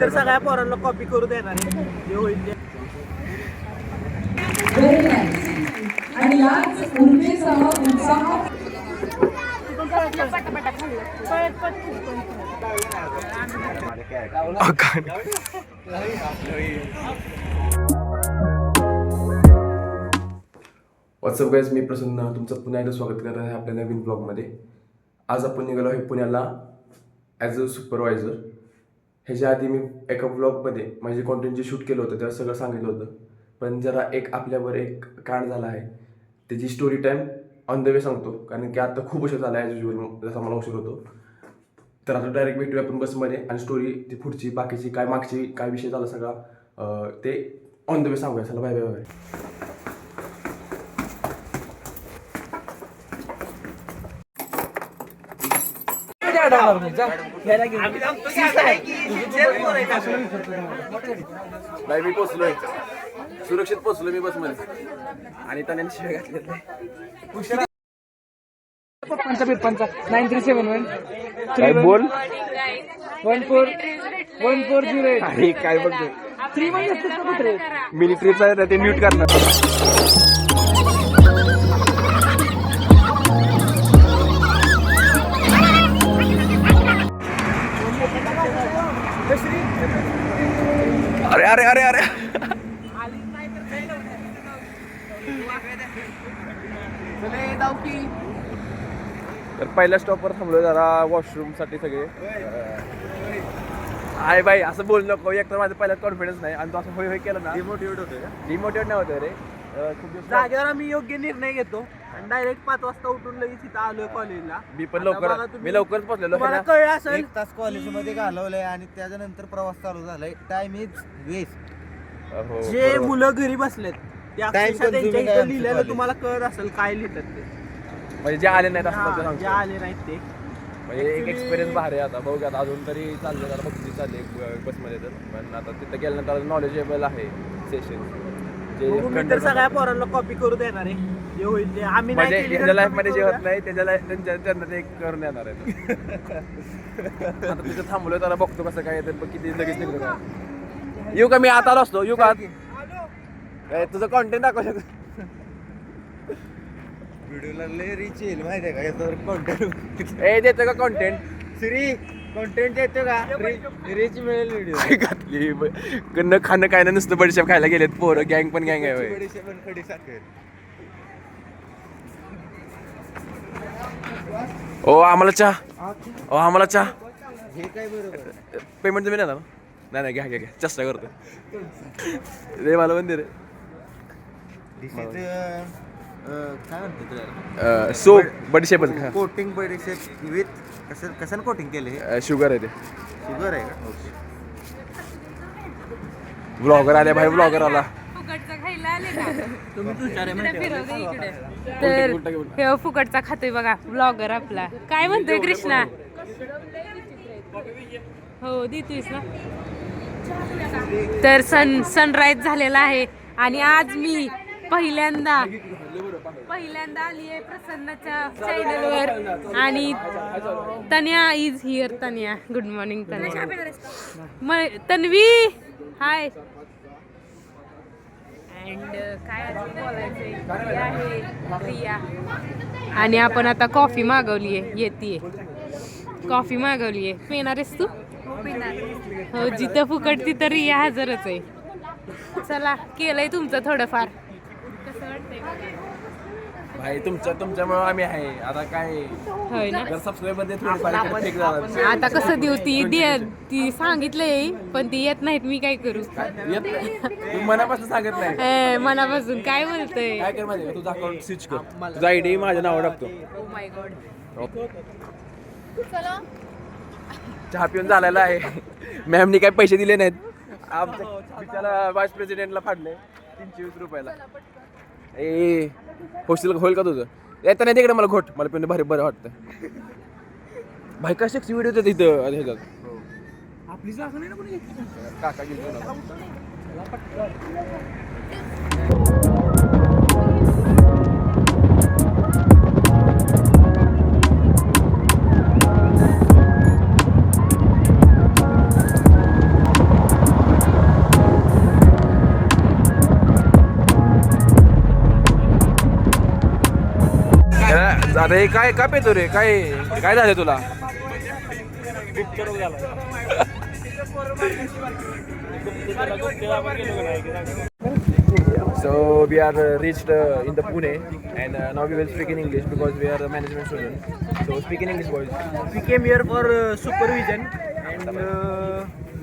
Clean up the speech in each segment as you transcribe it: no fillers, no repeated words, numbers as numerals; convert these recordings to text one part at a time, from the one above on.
तर सगळ्या पोरांना कॉपी करू देणार आहे जे होईल ते. आणि याच ऊर्जेसह उत्साह व्हॉट्सअप गाईज, मी प्रसन्न तुमचं पुन्हा एकदा स्वागत करत आहे आपल्या नवीन ब्लॉगमध्ये. आज आपण निघालो आहे पुण्याला ॲज अ सुपरवायझर. ह्याच्या आधी मी एका ब्लॉगमध्ये म्हणजे कॉन्टेंट जे शूट केलं होतं तेव्हा सगळं सांगितलं होतं, पण जरा एक आपल्यावर एक कांड झाला आहे. त्याची story time on the way सांगतो, कारण की आता खूप उशीर झाला ॲज युजल, जसा मला उशीर होतो. तर आता डायरेक्ट भेटूया आपण बसमध्ये आणि स्टोरी ती पुढची बाकीची काय मागची काय विषय झाला सगळा ते ऑन द वे सांगूया. चला बाय बाय बाय. नाही मी पोचलोय, सुरक्षित पोचलो मी बसमध्ये आणि त्याने शिवाय घातले. पप्पांचा बिप्पांचा 9371 काय बोल 14140 अरे काय बघतो 3 महिने असतात का कुत्रे? मिलिटरीचा आहे ते म्यूट करणार. अरे अरे अरे अरे तर पहिल्या स्टॉपवर थांबलो जरा वॉशरूम साठी सगळे. आहे बाई असं बोल नको, एक तर माझा पहिल्याच कॉन्फिडन्स नाही आणि तो असं होय होय केलं ना डिमोटिवेट होतं. डिमोटिवेट नाही होतं रे, खूप दिवस जागेवर आम्ही योग्य निर्णय घेतो आणि डायरेक्ट 5 वाजता उठून लगेच इथं आलोय कॉलेजला. मी पण लवकरच पोहोचलेलो. मला कळलं असेल 1 तास कॉलेजमध्ये घालवलंय आणि त्याच्यानंतर प्रवास चालू झालाय. Time is waste. जे मुलं घरी बसलेत ते Time अक्षरशः consuming त्यांच्या आहे इथं आमचं लिहिलेलं college. तुम्हाला कळत असेल काय लिहितात ते. म्हणजे जे आले नाहीत असं हा, सांगतो. जे आले नाहीत ते म्हणजे एक एक्सपिरियन्स भारी आहे. आता बघू आता अजून तरी चाललं जरा भक्ती चालली बसमध्ये, तर पण आता तिथं गेल्यानंतर नॉलेजेबल आहे सेशन जे बघू, मी तर सगळ्या पोरांना कॉपी करू देणार आहे जे होईल ते. आम्ही नाही म्हणजे केली ज्याच्या तर लाईफ copy मध्ये जे करूया. होत नाही त्यांना ते करून येणार आहे. आता तिथं थांबलोय त्याला बघतो कसं काय येतं, किती लगेच निघतो काय. येऊ का मी आता आलो असतो, येऊ का तुझं कॉन्टेंट दाखवू शकतो. व्हिडिओला लय रिच येईल माहितीये का याच्यावर कॉन्टेंट. ए देतो का कॉन्टेंट श्री कॉन्टेंट येतो का रिच मिळेल व्हिडिओ. घातली न खाणं काय ना, नुसतं बडीशेप खायला गेलेत पोरं. गँग पण गँग आहे होय. खडी साखर. ओ आम्हाला चहा, ओ आम्हाला चहा. हे काय बरोबर पेमेंट तुम्ही नाही ना? नाही घ्या घ्या घ्या, चेष्टा करतो रे. मला पण दे रे. दिस इज काय म्हणतो तुला सोप बडीशेपच खा. कोटिंग बडीशेप विथ कशानं कोटिंग केले? शुगर आहे ते. शुगर आहे का? ओके. ब्लॉगर आले भाई, ब्लॉगर आला. फुकटचा खायला आले का? तुम्ही तुझ्या रे माहिती आहे. फिरव दे इकडे. तर हे फुकटचा खातोय बघा ब्लॉगर आपला. काय म्हणतोय कृष्णा? हो देतोयस ना. तर सनराईज झालेला आहे आणि आज मी पहिल्यांदा आली आहे प्रसन्नाच्या चॅनलवर आणि Tanya is here. Tanya, good morning Tanya. Tanvi hi. And काय अजून बोलायचंय, ही आहे प्रिया. आणि आपण आता कॉफी मागवली आहे, येते कॉफी मागवली आहे. पिणार आहेस तू? हो, जिथं फुकट तिथं रिया हजरच आहे. चला, केलंय तुमचं थोडंफार. कसं वाटतंय भाई तुमच्यामुळे आम्ही आहे आता काय. होय ना. जर सबस्क्रायबर दे थोडीफार फेक झाला. आता कसं देऊ ती सांगितलंय पण ती येत नाहीत. मी काय करू? तू मनापासून सांगत नाही. मनापासून काय बोलतोय? काय कर माहिती का, तुझा अकाउंट स्विच कर, तुझा आयडी माझ्या नावावर टाकतो. Oh my God. चहा पिऊन झालेला आहे. मॅमनी काय पैसे दिले नाहीत. आमच्या बिचारा व्हाईस प्रेसिडेंटला फाडले 320 रुपयाला. ए होईल का तुझं? येतं नाही तिकडे मला घोट, मला पिऊन भारी बरं वाटतं. भाई काय सेक्सी व्हिडिओ होते तिथं ह्याच्यात. आपली जागा नाही ना कोणी घेतली. काका गेलो आता हे काय का पेतो रे? काय काय झालं तुला? So we are reached in the Pune, and now we will speak in English because we are a management student. So speak in English, boys. We came here for supervision, and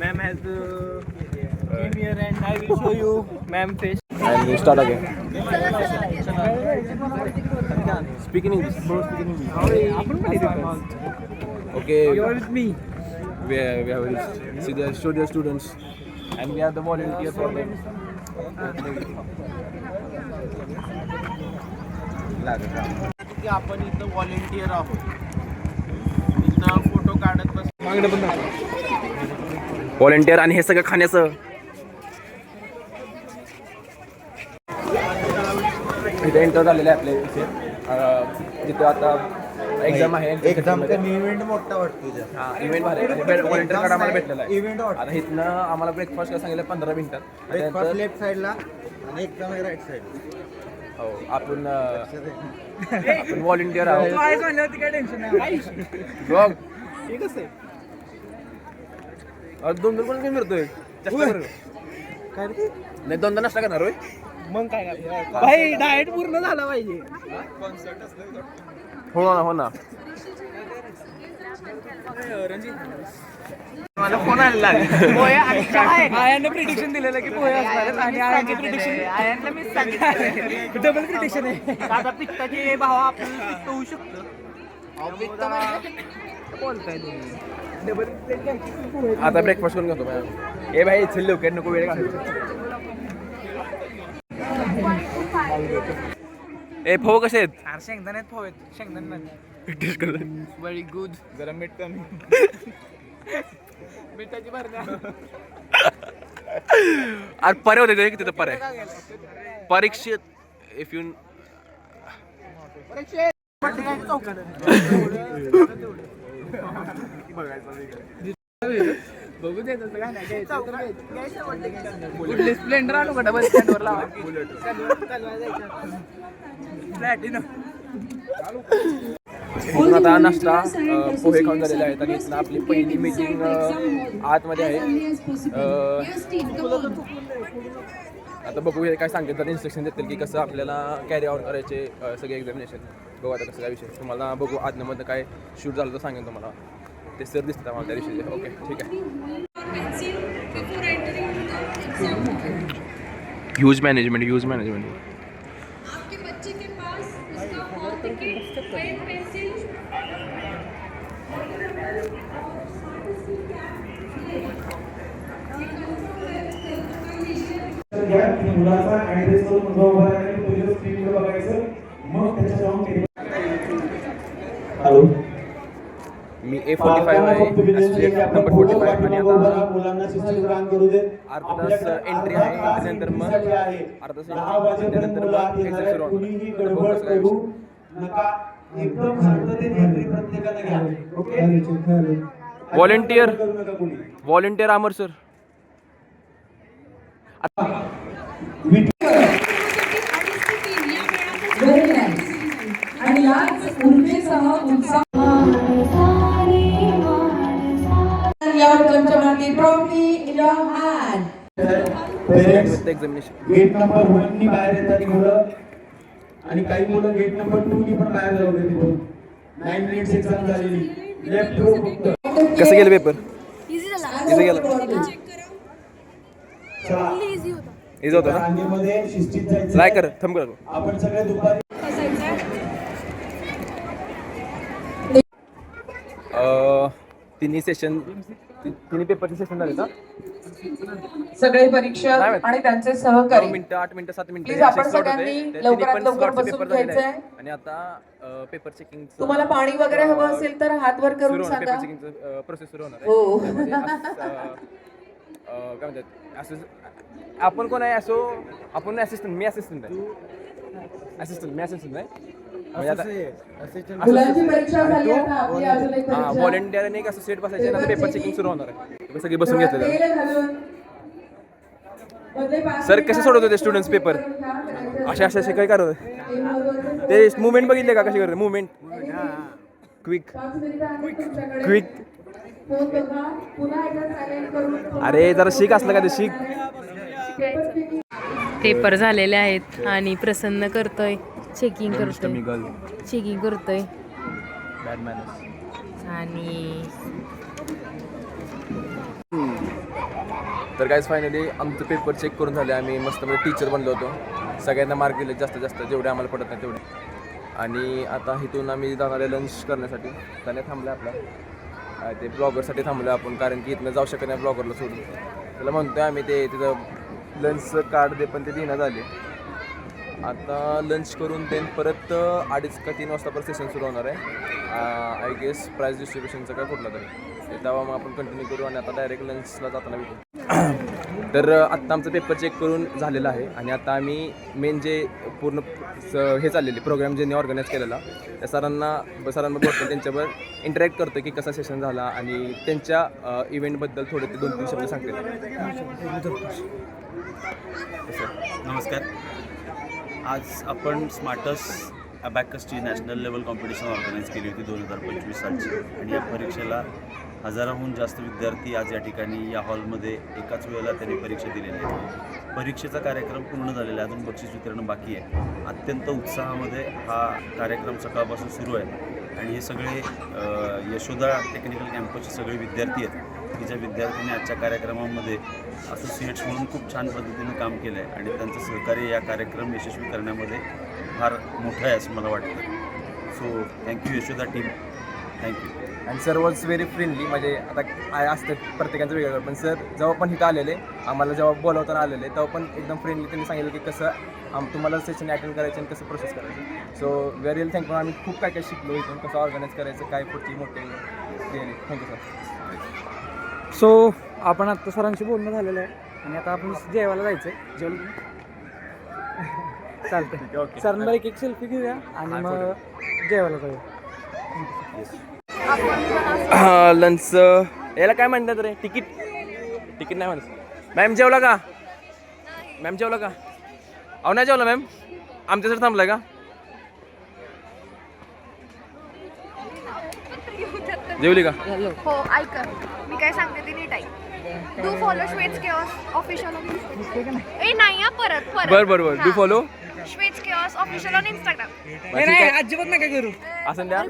ma'am has came here, and I will show you ma'am face. And we start again. Speak in English, bro. Speak in English. Okay. You're with me. We have reached. See, they show their students, and we are the volunteer for them. की आपण इथं volunteer आहोत. इथं photo काढत बस. Volunteer आणि हे सगळं खाण्याचं. इथे एंटर झालेलं आहे आपल्या इथे. जिथे आता एक्झाम आहे. एक्झाम इव्हेंट मोठा वाटतो तुझ्या. हा इव्हेंट व्हॉलेंटियर कार्ड आम्हाला भेटलेला आहे. इव्हेंट वाटतो. आता इथनं आम्हाला ब्रेकफास्ट काय सांगितलं 15 मिनिटात. ब्रेकफास्ट लेफ्ट साईडला आणि एक्झाम आहे राईट साईड. हो आपण व्हॉलेंटियर आहोत. काय टेन्शन नाही. ब्लॉग ठीक आहे. दोन कोण फिरतोय काय रे? नाही दोनदा नाश्ता करणार होय. मग काय करायचं? भाई डाएट पूर्ण झाला पाहिजे. हो ना मला फोन आलेला आहे. पोहे आणि चहा आहे. आयांना प्रिडिक्शन दिलेलं की पोहे असणार आणि आयांची प्रिडिक्शन आयांना मी सांगितलं डबल प्रिडिक्शन आहे. आता पित्ताचे भाव आपल्याला पित्त होऊ शकतं. बोलताय तुम्ही डबल. आता ब्रेकफास्ट करून घेतो मॅम. ए भाई चल लवकर नको वेळ घालवू. ए फो कसे आहेत? शेंगदाण्यात पोहे शेंगदाण्यात टेस्ट करतो. Very good. जरा मीठ कमी. मिठाची भरण्या. अरे परे होते ते तिथं परे परीक्षेत इफ यू बघू दे तसं काय नाही. कुठले स्प्लेंडर आलो का डबल स्टँडवर लावा. प्लॅटिनम. इथून आता नाश्ता पोहे खाऊन झालेले आहेत आणि इथून आपली पहिली मीटिंग आतमध्ये आहे. आता बघू हे काय सांगतात तर इन्स्ट्रक्शन देतील की कसं आपल्याला कॅरी आउट करायचे सगळे एक्झामिनेशन. बघू आता कसं काय विषय तुम्हाला बघू आतमध्ये काय शूट झालं तर सांगेन तुम्हाला. ते सर दिसतात आम्हाला त्या विषयी. ओके ठीक आहे. Huge management. आपके बच्चे के पास उसका हॉल टिकट पेन पेंसिल मुलाचा ऍड्रेस करून पहिलं स्क्रीनवर बघायचं मग त्याच्या जाऊन. हॅलो मी A45 आहे नंबर 45 आणि आता मुलांना शिस्तीत रांग करू दे. अर्धा तास एंट्री आहे. त्यानंतर मग अर्धा तास त्यानंतर मग एक्झाम सुरू होणार. कुणीही गडबड करू नका. एकदम शांततेत एंट्री प्रत्येकाने घ्या. ओके. व्हॉलेंटियर करू नका कुणी. Volunteer Amar sir. Very nice. आणि याच ऊर्जेसह उत्साह your चमचमाती trophy in your hand. Parents examination gate number 1 नी बाहेर येतात मुलं आणि काही मुलं गेट नंबर 2 नी पण बाहेर जाऊ दे. तिथून 9 मिनिट्स एक्झाम झालेली. लेफ्ट रो फक्त. कसं गेलं पेपर? इझी झाला. इझी गेलं. चेक करा. चला इझी होता. इझी होतं ना. रांगेमध्ये शिस्तीत जायचं. लाईक कर थंब कर. आपण सगळे दुपारी तिन्ही पेपरचे सेशन झाले का? सगळे परीक्षक नाही माहित. आणि त्यांचे 9 सहकारी मिनिटं 8 मिनिटं 7 मिनिटं प्लीज आपण check out सगळ्यांनी होते. ते लवकरात तिन्ही पण लवकर slot चे बसून पेपर झालेले घ्यायचंय. आहेत. आणि आता पेपर चेकिंग तुम्हाला पाणी वगैरे हवं असेल तर हात वर करून पेपर सांगा. चेकिंगचं प्रोसेस सुरू होणार हो. आहे. त्यामध्ये काय म्हणतात असं आपण कोण आहे असो आपण असिस्टंट मी असिस्टंट आहे. म्हणजे आता मुलांची परीक्षा झाली आता आपली अजून एक परीक्षा. व्हॉलेंटियर आणि एक असोसिएट बसायचे ना पेपर चेकिंग सुरू होणार आहे. सगळे बसून घेतलेलं तेल घालून सर कसे सोडवत होते स्टुडंट्स पेपर असे असे काही करत ते मुवमेंट बघितले का कशी करते मुवमेंट क्विक क्विक अरे जरा शिक असलं का ते शिक पेपर झालेले आहेत आणि प्रसन्न करतोय चेकिंग करतोय बॅड मॅनर्स आणि तर काहीच फायनली आमचं पेपर चेक करून झाले आम्ही मस्त म्हणजे टीचर बनलो होतो सगळ्यांना मार्क दिले जास्तीत जास्त जेवढे आम्हाला पडत नाही तेवढे आणि आता इथून आम्ही जाणार आहे लंच करण्यासाठी त्याने थांबलं आपला ते ब्लॉगरसाठी थांबलो आपण कारण की इथनं जाऊ शकत नाही ब्लॉगरला सोडून त्याला म्हणतोय आम्ही ते तिथं लंचचं कार्ड दे पण ते देण्यात झाले आता लंच करून देन परत 2:30 का 3 वाजता परत सेशन सुरू होणार आहे आय गेस प्राईज डिस्ट्रीब्युशनचं काय कुठला तरी तेव्हा मग आपण कंटिन्यू करू आणि आता डायरेक्ट लंचला जाताना भेटू तर आत्ता आमचं पेपर चेक करून झालेलं आहे आणि आता आम्ही मेन जे पूर्ण हे चाललेले प्रोग्राम ज्यांनी ऑर्गनाईज केलेला त्या सरांना बोलतो त्यांच्यावर इंटरॅक्ट करतो की कसा सेशन झाला आणि त्यांच्या इव्हेंटबद्दल थोडे ते 2-3 शब्द सांगते नमस्कार आज आपण स्मार्टस्ट अबॅकसची नॅशनल लेवल कॉम्पिटिशन ऑर्गनाईज केली होती 2025 सालची आणि या परीक्षेला हजाराहून जास्त विद्यार्थी आज या ठिकाणी या हॉलमध्ये एकाच वेळेला त्यांनी परीक्षा दिलेली आहे परीक्षेचा कार्यक्रम पूर्ण झालेला आहे अजून बक्षीस वितरण बाकी आहे अत्यंत उत्साहामध्ये हा कार्यक्रम सकाळपासून सुरू आहे आणि हे सगळे यशोदा टेक्निकल कॅम्पसचे सगळे विद्यार्थी आहेत की ज्या विद्यार्थ्यांनी आजच्या कार्यक्रमामध्ये असोसिएट्स म्हणून खूप छान पद्धतीने काम केलं आहे आणि त्यांचं सहकार्य या कार्यक्रम यशस्वी करण्यामध्ये फार मोठं आहे असं मला वाटतं so thank you Yashoda team thank you आणि सर वॉज व्हेरी फ्रेंडली म्हणजे आता असतात प्रत्येकाचं वेगळं पण सर जेव्हा पण इथं आलेले आम्हाला जेव्हा बोलावताना आलेले तेव्हा पण एकदम फ्रेंडली त्यांनी सांगितलं की कसं तुम्हाला सेशन अटेंड करायचं आणि कसं प्रोसेस करायचं सो व्हेरी वेल थँक्यू आम्ही खूप काय काय शिकलो इथून कसं ऑर्गनाईज करायचं काय पुढची मोठे थँक्यू सर सो आपण आत्ता सरांशी बोलणं झालेलं आहे आणि आता आपण जेवायला जायचं आहे जेवण चालतंय सरांना एक सेल्फी घेऊया आणि मग जेवायला जाऊया लंच याला काय म्हणतात रे तिकीट नाही म्हणत मॅम जेवला का अहो नाही जेवला मॅम आमच्यासाठी थांबलाय का जेवली का हो ऐक मी काय सांगते ते नीट ऐक डू फॉलो श्वेत केओस ऑफिशियल ए नाही हा परत बरं डू फॉलो श्वेत केओस ऑफिशियल ऑन इंस्टाग्राम अजिबात नाही करू असं द्या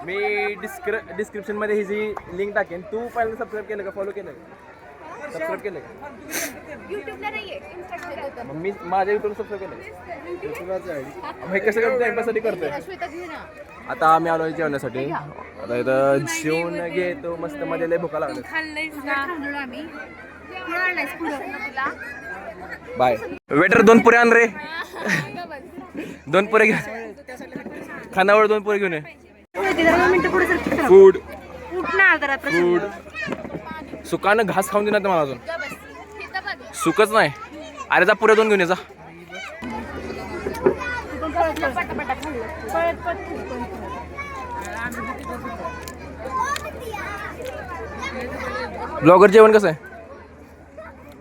मी डिस्क्रिप्शन मध्ये ही जी लिंक टाकेन तू पहिल्यांदा सबस्क्राईब केलं का फॉलो केलं का सबस्क्राईब केलं का युट्यूबला नाहीये इंस्टाग्राम मग मी माझ्या युट्यूब सबस्क्राईब केलं हे कसं करतो टाइमपाससाठी करतोय आता आम्ही आलो जेवण्यासाठी आता इथं जेवण घेतो मस्त मध्ये लय भुका लागल्या बाय वेटर 2 पुरे आण रे 2 पुरे घे खानावर 2 पुरे घेऊन ये फूड सुकानं घास खाऊन देणार मला अजून सुकच नाही अरे जा पुरे 2 घेऊन ये जा ब्लॉगर जेवण कसं आहे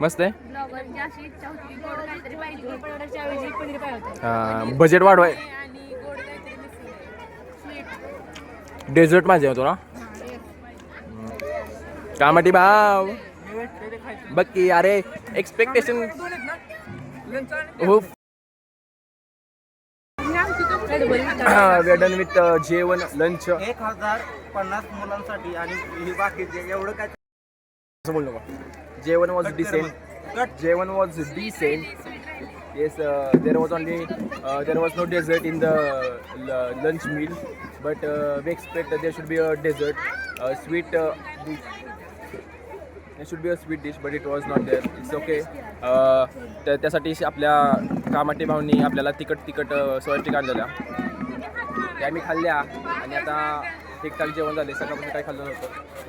मस्त आहे बजेट वाढवाय डेझर्ट माझे होतो ना कामाटी भाव बघ की अरे एक्सपेक्टेशन हो डन विथ जेवण लंच 1050 मुलांसाठी आणि हे बाकीचे एवढं काय असं बोलू नका जेवण was decent yes there was no dessert in the lunch meal but we expect there should be a dessert sweet dish there should be a sweet dish but it was not there it's okay त्यासाठी आपल्या कामाटे भावनी आपल्याला तिखट सोयाची आणलेल्या त्या आम्ही खाल्ल्या आणि आता ठीकठाक जेवण झाले सकाळपासून काही खाल्लं नव्हतं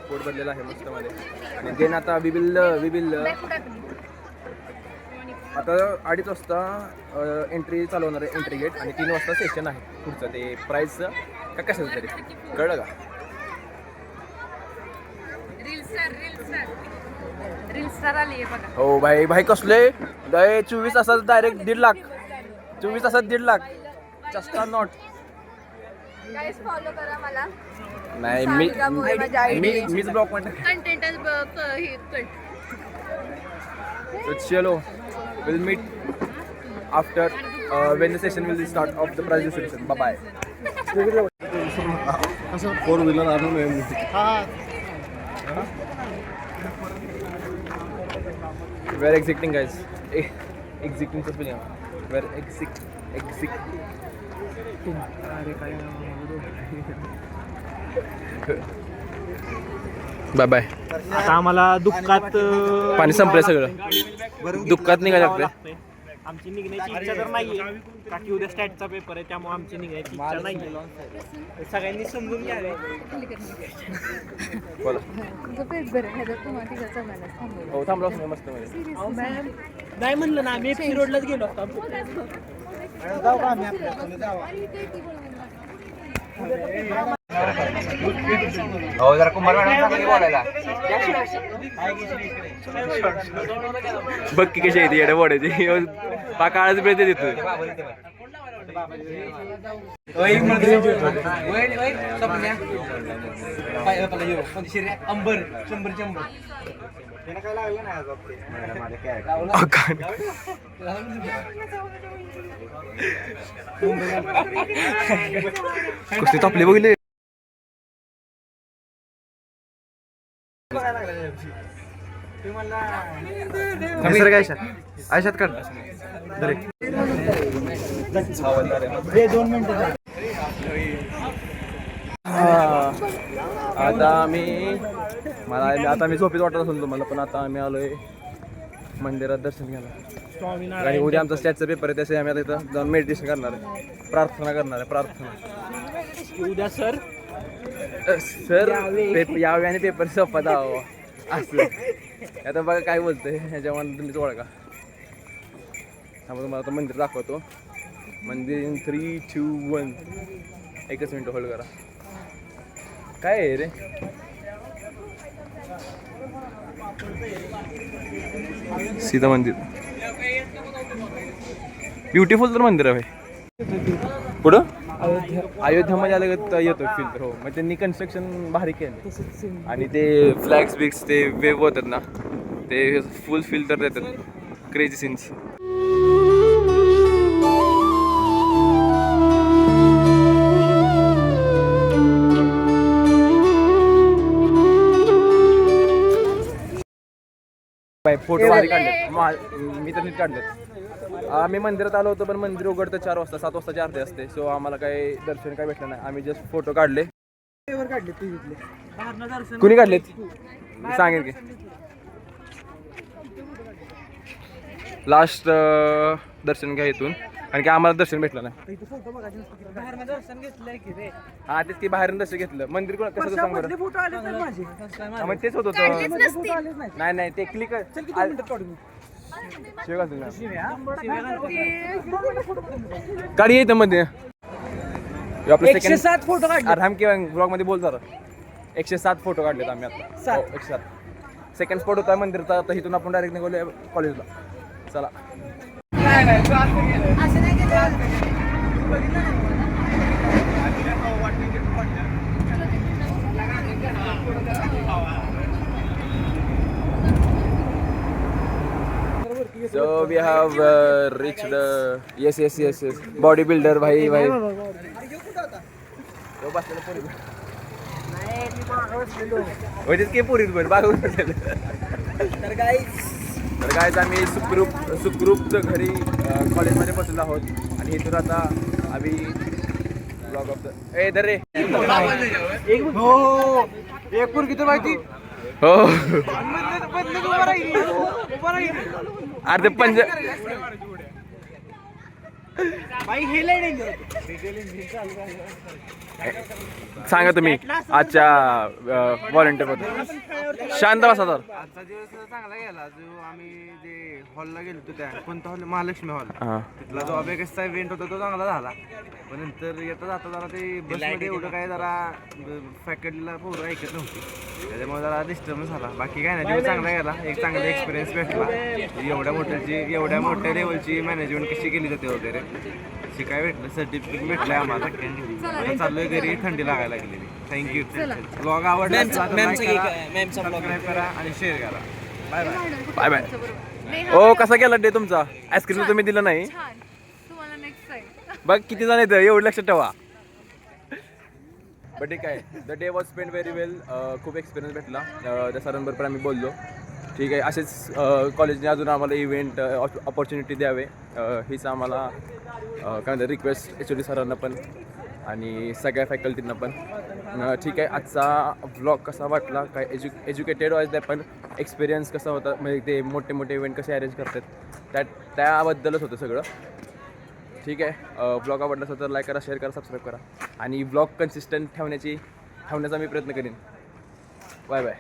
पोट भरलेलं आहे मस्तमध्ये आणि देन आता वी विल आता 2:30 वाजता एंट्री चालू होणार आहे एंट्री गेट आणि 3 वाजता सेशन आहे पुढचं ते प्राईजचं का कशाचं तरी कळलं का स्टार आली आहे बघा. हो भाई भाई कसले 24 तासात डायरेक्ट 1.5 लाख 24 तासात 1.5 लाख चस्टा नॉट. गाईज फॉलो करा मला. नाही मीच ब्लॉक मध्ये. कंटेंटच चलो will meet after when the session will start of the prize distribution. Bye bye. 4-व्हीलर आणून We are exiting, guys. Exiting चं spelling. We are exit. Bye bye. आता आम्हाला दुःखात पाणी संपलंय सगळं. दुःखात निघायला लागतंय. आमची निघण्याची इच्छा तर नाहीये का की उद्या स्टॅटचा पेपर आहे त्यामुळे आमची निघण्याची इच्छा नाहीये. सगळ्यांनी समजून घ्यावे. बोला. हो थांबलो असं मस्त मध्ये. नाही म्हणलं ना आम्ही एफसी रोडलाच गेलो असतो. जाऊ का आम्ही आपल्या पुढे जाऊ. हो जरा कुंभार मॅडम बोलायला. बघ की कशी आहे ती येडे बोडायची काळाच वेळ ते देतो. अंबर 100 काय लागलं नाही कसली तापले बघले. निसर्ग आयशात काढ. आता मी झोपेत वाटत असेल तुम्हाला पण आता आम्ही आलोय मंदिरात दर्शन घ्यायला. आणि उद्या आमचा स्टॅटचा पेपर आहे त्याचे आम्ही आता इथं जाऊन मेडिटेशन करणार आहे. प्रार्थना करणार आहे. उद्या सर यावे आणि पेपर सोपा द्यावा असं. आता बघा काय बोलतंय ह्याच्यामध्ये तुम्हीच ओळखा. त्यामुळे तुम्हाला आता मंदिर दाखवतो. मंदिर इन 3, 2, 1. एकच मिनिट होल्ड करा. काय आहे रे सीता मंदिर. ब्युटिफुल तर मंदिर आहे. कुठं अयोध्यामध्ये आलं येतो फिल्टर. हो मग त्यांनी कन्स्ट्रक्शन भारी केलं आणि ते फ्लॅग्स बिग्स ते वेव होतात ना ते फुल फिल्टर देतात. Crazy scenes. फोटो भारी काढले. मी तर नीट काढले. आम्ही मंदिरात आलो होतो पण मंदिर उघडतं 4 वाजता. 7 वाजताची आरती असते. सो आम्हाला काही दर्शन काय भेटलं नाही. आम्ही जस्ट फोटो काढले. कुणी काढलेत सांगेन की. लास्ट दर्शन घ्या इथून कारण की आम्हाला दर्शन भेटलं नाही. हा तेच की बाहेरून दर्शन घेतलं. मंदिर कसं सांग बरं. मग तेच होत होतं. नाही ते क्लिक गाडी येतं मध्ये. आपलं 107 फोटो काढले. राम किंवा ब्लॉग मध्ये बोल जरा. 107 फोटो काढलेत आम्ही आता. 107 सेकंड स्पॉट होता मंदिरचा. आता इथून आपण डायरेक्ट निघालो कॉलेजला. चला. So we have reached yes body builder भाई पुरी तर गाईज आम्ही सुखरूप घरी कॉलेजमध्ये बसलेलो आहोत आणि इथून आता आम्ही ब्लॉग ऑफ द दर रे एक पोरगी तर माहिती. हो अर्धे पंज बाई हे लय डेंजर सांगा तुम्ही आजच्या व्हॉलेंटियर बद्दल. शांत बसा तर. आजचा दिवस चांगला गेला. जो आम्ही जे हॉलला गेलो होतो त्या कोणता हॉल, महालक्ष्मी हॉल, हां तिथला जो अबेकसचा इव्हेंट होता तो चांगला झाला. पण नंतर येता जाता जरा ते बसमध्ये एवढं काय जरा फॅकल्टीला पोरं ऐकत नव्हती, त्याच्यामुळे जरा डिस्टर्बन्स झाला. बाकी काय नाही, दिवस चांगला गेला. एक चांगला एक्सपिरियन्स भेटला. एवढ्या मोठ्या लेवलची मॅनेजमेंट कशी केली जाते वगैरे शिकाय भेटलं. सर्टिफिकेट भेटलंय आम्हाला. आता चाललोय घरी, थंडी लागायला लागलेली. थँक्यू. ब्लॉग आवडला सबस्क्राईब करा आणि शेअर करा. Bye bye. Bye bye. Oh कसा गेला डे तुमचा? आईस्क्रीम तुम्ही दिलं नाही. छान. तुम्हाला नेक्स्ट टाइम. बघ किती जण येतं एवढं लक्षात ठेवा. बट ठीक आहे. The day was spend very well. खूप एक्सपिरियन्स भेटला. त्या सरांबरोबर आम्ही बोललो. ठीक आहे. असेच कॉलेजने अजून आम्हाला इव्हेंट ऑपॉर्च्युनिटी द्यावे हीच आम्हाला काय म्हणतात रिक्वेस्ट HOD सरांना पण आणि सगळ्या फॅकल्टींना पण. ठीक आहे. आजचा व्लॉग कसा वाटला, काय एज्युकेटेड वाईज पण एक्सपिरियन्स कसा होता, म्हणजे ते मोठे मोठे इव्हेंट कसे अरेंज करतात त्याबद्दलच होतं सगळं. ठीक आहे. ब्लॉग आवडला असेल तर लाईक करा, शेअर करा, सबस्क्राईब करा आणि ब्लॉग कन्सिस्टंट ठेवण्याचा मी प्रयत्न करीन. Bye bye.